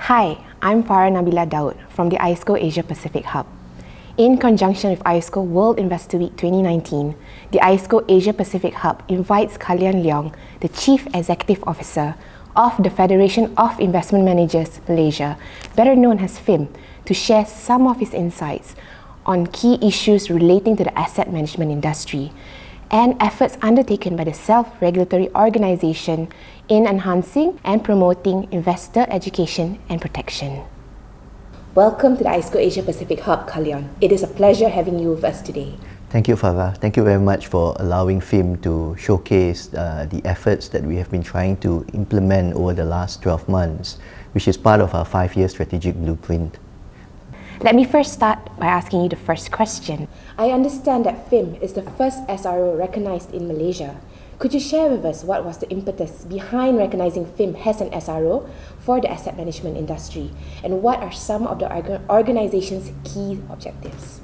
Hi, I'm Farah Nabila Daud from the IOSCO Asia Pacific Hub. In conjunction with IOSCO World Investor Week 2019, the IOSCO Asia Pacific Hub invites Kalian Leong, the Chief Executive Officer of the Federation of Investment Managers Malaysia, better known as FIM, to share some of his insights on key issues relating to the asset management industry and efforts undertaken by the self-regulatory organisation in enhancing and promoting investor education and protection. Welcome to the IOSCO Asia Pacific Hub, Kalian. It is a pleasure having you with us today. Thank you, Farah. Thank you very much for allowing FIM to showcase the efforts that we have been trying to implement over the last 12 months, which is part of our 5-year strategic blueprint. Let me first start by asking you the first question. I understand that FIM is the first SRO recognized in Malaysia. Could you share with us what was the impetus behind recognizing FIM as an SRO for the asset management industry, and what are some of the organization's key objectives?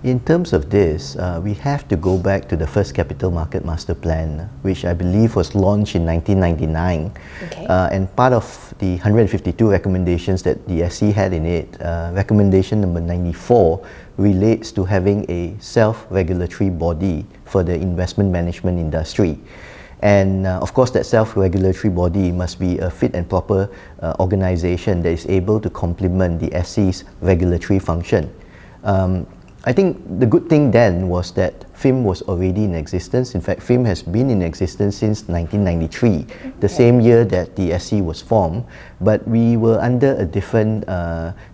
In terms of this, we have to go back to the first Capital Market Master Plan, which I believe was launched in 1999. Okay. And part of the 152 recommendations that the SC had in it, recommendation number 94 relates to having a self-regulatory body for the investment management industry. And of course, that self-regulatory body must be a fit and proper organization that is able to complement the SC's regulatory function. I think the good thing then was that FIM was already in existence. In fact, FIM has been in existence since 1993, the same year that the SC was formed. But we were under a different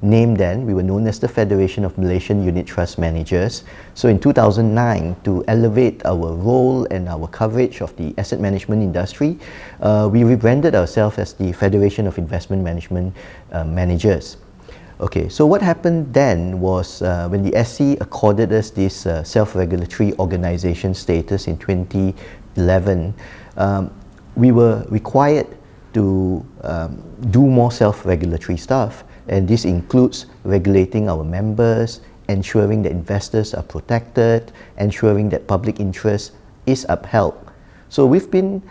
name then. We were known as the Federation of Malaysian Unit Trust Managers. So in 2009, to elevate our role and our coverage of the asset management industry, we rebranded ourselves as the Federation of Investment Management Managers. Okay, so what happened then was when the SC accorded us this self-regulatory organization status in 2011, we were required to do more self-regulatory stuff, and this includes regulating our members, ensuring that investors are protected, ensuring that public interest is upheld. So we've been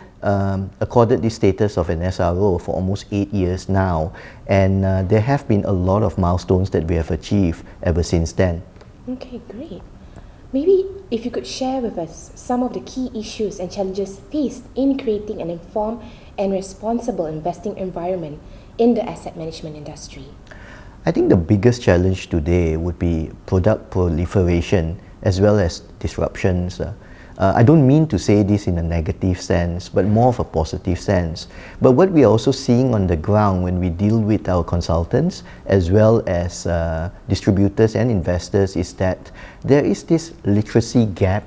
accorded the status of an SRO for almost 8 years now, and there have been a lot of milestones that we have achieved ever since then. Okay, great. Maybe if you could share with us some of the key issues and challenges faced in creating an informed and responsible investing environment in the asset management industry. I think the biggest challenge today would be product proliferation as well as disruptions. I don't mean to say this in a negative sense, but more of a positive sense. But what we are also seeing on the ground when we deal with our consultants as well as distributors and investors is that there is this literacy gap,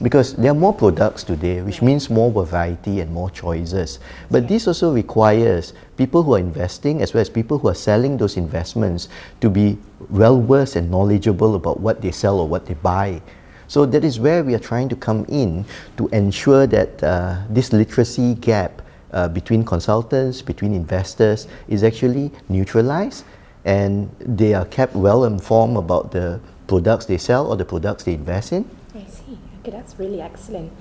because there are more products today, which means more variety and more choices. But this also requires people who are investing as well as people who are selling those investments to be well versed and knowledgeable about what they sell or what they buy. So that is where we are trying to come in to ensure that this literacy gap between consultants, between investors is actually neutralized, and they are kept well informed about the products they sell or the products they invest in. I see. Okay, that's really excellent.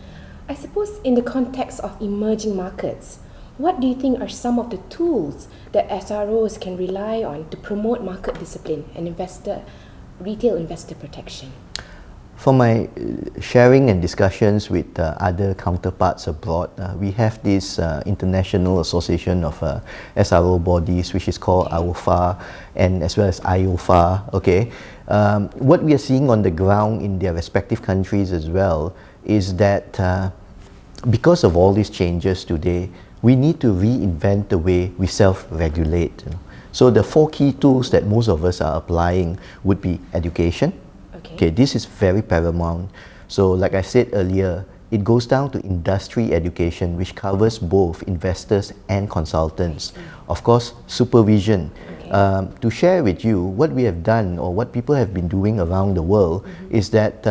I suppose in the context of emerging markets, what do you think are some of the tools that SROs can rely on to promote market discipline and retail investor protection? For my sharing and discussions with other counterparts abroad, we have this International Association of SRO bodies, which is called IOFA, and as well as IOFA. Okay, what we are seeing on the ground in their respective countries as well is that because of all these changes today, we need to reinvent the way we self-regulate. So the 4 key tools that most of us are applying would be education. Okay, this is very paramount. So like I said earlier, it goes down to industry education, which covers both investors and consultants. Of course, supervision. To share with you what we have done or what people have been doing around the world is that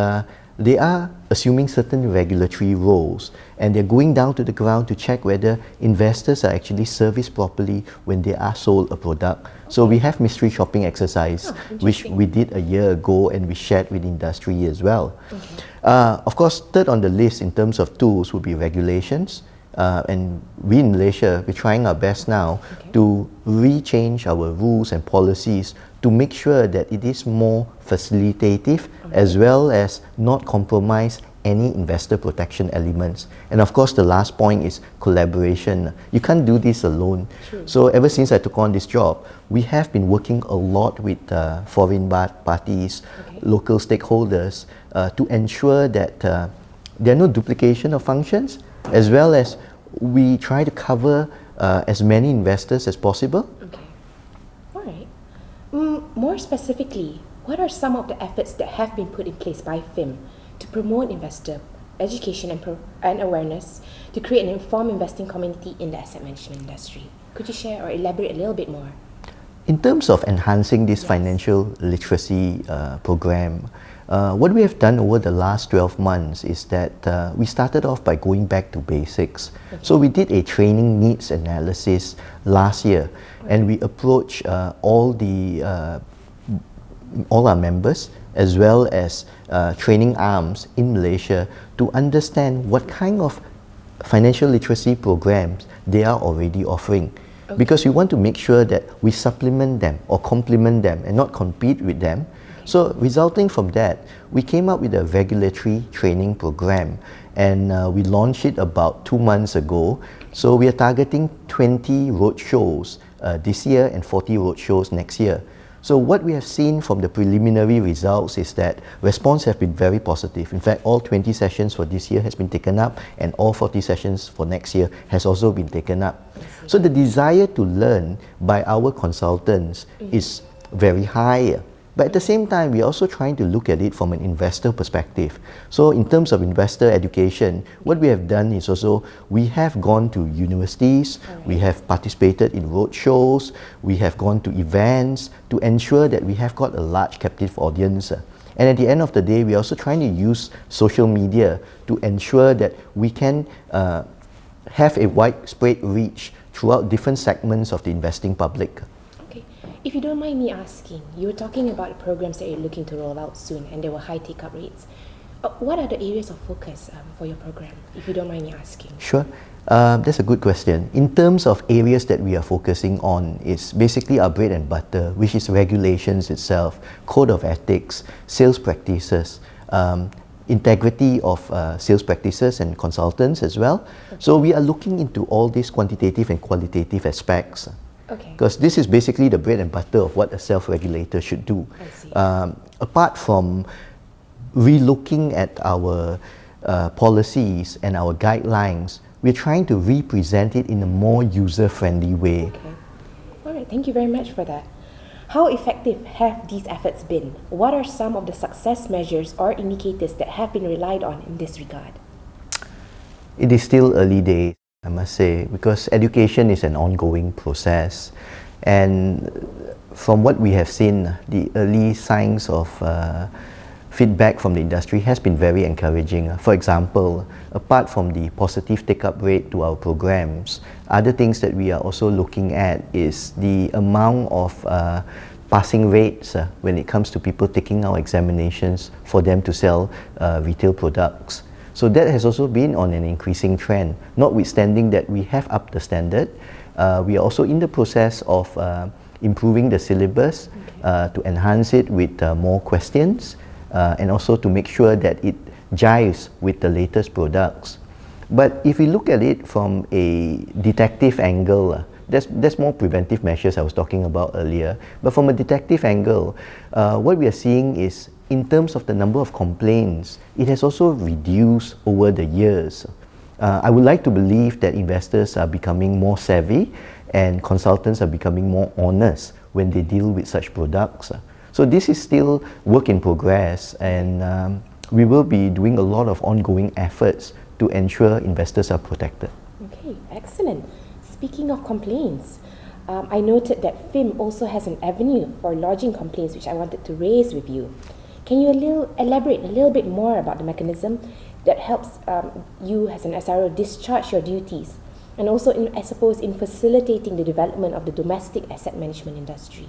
they are assuming certain regulatory roles, and they're going down to the ground to check whether investors are actually serviced properly when they are sold a product. So we have mystery shopping exercise, which we did a year ago, and we shared with industry as well. Of course, third on the list in terms of tools would be regulations, and we in Malaysia, we're trying our best now to re-change our rules and policies to make sure that it is more facilitative as well as not compromise any investor protection elements. And of course, the last point is collaboration. You can't do this alone. True. So ever since I took on this job, we have been working a lot with foreign parties, local stakeholders to ensure that there are no duplication of functions, as well as we try to cover as many investors as possible. Okay. All right. More specifically, what are some of the efforts that have been put in place by FIM to promote investor education and awareness to create an informed investing community in the asset management industry? Could you share or elaborate a little bit more? In terms of enhancing this financial literacy program, what we have done over the last 12 months is that we started off by going back to basics. So we did a training needs analysis last year, and we approached all our members as well as training arms in Malaysia to understand what kind of financial literacy programs they are already offering. Because we want to make sure that we supplement them or complement them and not compete with them. So resulting from that, we came up with a regulatory training program, and we launched it about 2 months ago. So we are targeting 20 roadshows this year and 40 roadshows next year. So what we have seen from the preliminary results is that response have been very positive. In fact, all 20 sessions for this year has been taken up, and all 40 sessions for next year has also been taken up. So the desire to learn by our consultants is very high. But at the same time, we're also trying to look at it from an investor perspective. So in terms of investor education, what we have done is also, we have gone to universities, we have participated in roadshows, we have gone to events to ensure that we have got a large captive audience. And at the end of the day, we're also trying to use social media to ensure that we can have a widespread reach throughout different segments of the investing public. If you don't mind me asking, you were talking about the programs that you're looking to roll out soon, and there were high take-up rates. What are the areas of focus for your program, if you don't mind me asking? Sure. That's a good question. In terms of areas that we are focusing on, is basically our bread and butter, which is regulations itself, code of ethics, sales practices, integrity of sales practices and consultants as well. So we are looking into all these quantitative and qualitative aspects. Because this is basically the bread and butter of what a self-regulator should do. Apart from relooking at our policies and our guidelines, we're trying to represent it in a more user-friendly way. All right, thank you very much for that. How effective have these efforts been? What are some of the success measures or indicators that have been relied on in this regard? It is still early days, I must say, because education is an ongoing process, and from what we have seen, the early signs of feedback from the industry has been very encouraging. For example, apart from the positive take-up rate to our programs, other things that we are also looking at is the amount of passing rates when it comes to people taking our examinations for them to sell retail products. So that has also been on an increasing trend, notwithstanding that we have upped the standard. We are also in the process of improving the syllabus to enhance it with more questions and also to make sure that it jives with the latest products. But if we look at it from a detective angle, there's more preventive measures I was talking about earlier. But from a detective angle, what we are seeing is, in terms of the number of complaints, it has also reduced over the years. I would like to believe that investors are becoming more savvy and consultants are becoming more honest when they deal with such products. So this is still work in progress, and we will be doing a lot of ongoing efforts to ensure investors are protected. Okay, excellent. Speaking of complaints, I noted that FIM also has an avenue for lodging complaints, which I wanted to raise with you. Can you elaborate a little bit more about the mechanism that helps you as an SRO discharge your duties, and also, I suppose, in facilitating the development of the domestic asset management industry?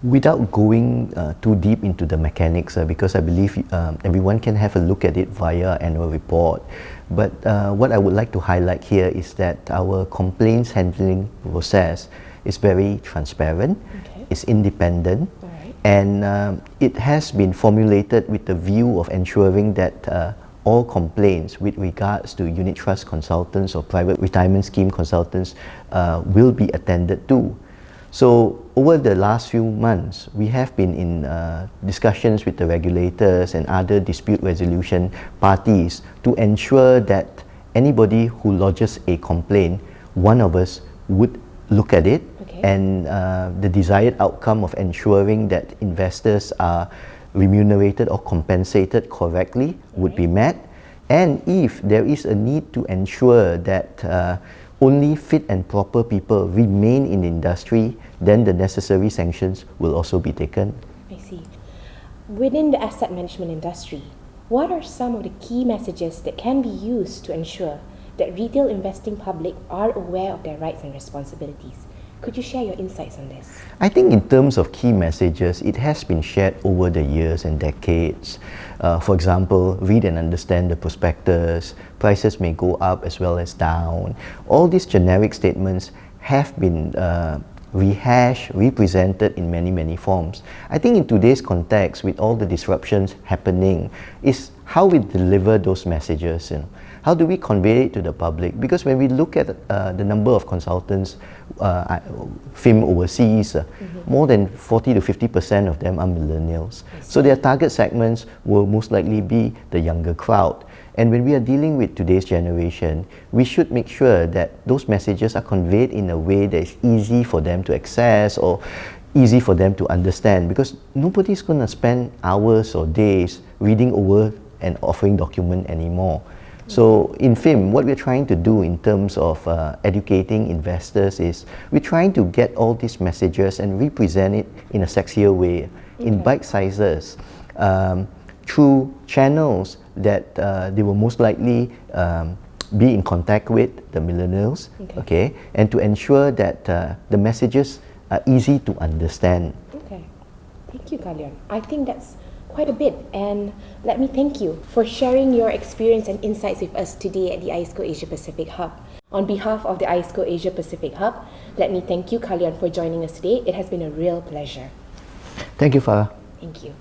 Without going too deep into the mechanics, because I believe everyone can have a look at it via annual report. But what I would like to highlight here is that our complaints handling process is very transparent, it's independent, and it has been formulated with the view of ensuring that all complaints with regards to unit trust consultants or private retirement scheme consultants will be attended to. So over the last few months, we have been in discussions with the regulators and other dispute resolution parties to ensure that anybody who lodges a complaint, one of us would look at it, and the desired outcome of ensuring that investors are remunerated or compensated correctly would be met. And if there is a need to ensure that only fit and proper people remain in the industry, then the necessary sanctions will also be taken. I see. Within the asset management industry, what are some of the key messages that can be used to ensure that retail investing public are aware of their rights and responsibilities? Could you share your insights on this? I think in terms of key messages, it has been shared over the years and decades. For example, read and understand the prospectus, prices may go up as well as down. All these generic statements have been rehashed, represented in many forms. I think in today's context, with all the disruptions happening, is how we deliver those messages. How do we convey it to the public? Because when we look at the number of consultants, FIM overseas, more than 40 to 50% of them are millennials. So their target segments will most likely be the younger crowd. And when we are dealing with today's generation, we should make sure that those messages are conveyed in a way that is easy for them to access or easy for them to understand, because nobody's going to spend hours or days reading over and offering document anymore. So in FIM, what we're trying to do in terms of educating investors is we're trying to get all these messages and represent it in a sexier way, in bite sizes, through channels that they will most likely be in contact with the millennials, and to ensure that the messages are easy to understand. Okay, thank you, Kalyan. I think that's quite a bit, and let me thank you for sharing your experience and insights with us today at the IOSCO Asia Pacific Hub. On behalf of the IOSCO Asia Pacific Hub, let me thank you, Kalyan, for joining us today. It has been a real pleasure. Thank you, Farah. Thank you.